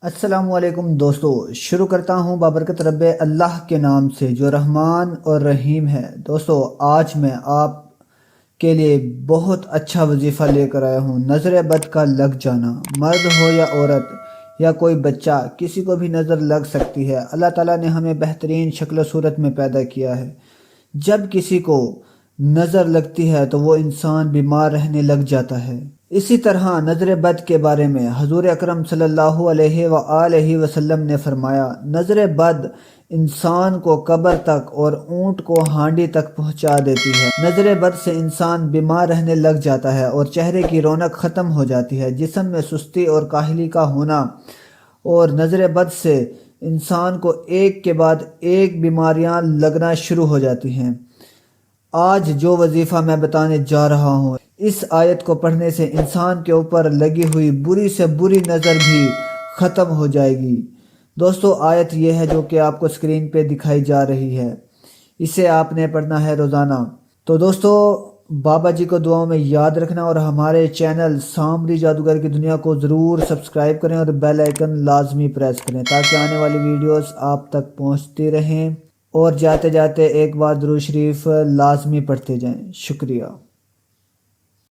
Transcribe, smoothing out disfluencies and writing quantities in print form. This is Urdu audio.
السلام علیکم دوستو، شروع کرتا ہوں بابرکت رب اللہ کے نام سے جو رحمان اور رحیم ہے۔ دوستو، آج میں آپ کے لیے بہت اچھا وظیفہ لے کر آیا ہوں۔ نظر بد کا لگ جانا، مرد ہو یا عورت یا کوئی بچہ، کسی کو بھی نظر لگ سکتی ہے۔ اللہ تعالیٰ نے ہمیں بہترین شکل و صورت میں پیدا کیا ہے۔ جب کسی کو نظر لگتی ہے تو وہ انسان بیمار رہنے لگ جاتا ہے۔ اسی طرح نظر بد کے بارے میں حضور اکرم صلی اللہ علیہ وآلہ وسلم نے فرمایا، نظر بد انسان کو قبر تک اور اونٹ کو ہانڈی تک پہنچا دیتی ہے۔ نظر بد سے انسان بیمار رہنے لگ جاتا ہے اور چہرے کی رونق ختم ہو جاتی ہے، جسم میں سستی اور کاہلی کا ہونا، اور نظر بد سے انسان کو ایک کے بعد ایک بیماریاں لگنا شروع ہو جاتی ہیں۔ آج جو وظیفہ میں بتانے جا رہا ہوں، اس آیت کو پڑھنے سے انسان کے اوپر لگی ہوئی بری سے بری نظر بھی ختم ہو جائے گی۔ دوستو، آیت یہ ہے جو کہ آپ کو اسکرین پہ دکھائی جا رہی ہے، اسے آپ نے پڑھنا ہے روزانہ۔ تو دوستو، بابا جی کو دعاؤں میں یاد رکھنا اور ہمارے چینل سامری جادوگر کی دنیا کو ضرور سبسکرائب کریں اور بیل آئیکن لازمی پریس کریں تاکہ آنے والی ویڈیوز آپ تک پہنچتی رہیں، اور جاتے جاتے ایک بار درود شریف لازمی پڑھتے جائیں۔ شکریہ۔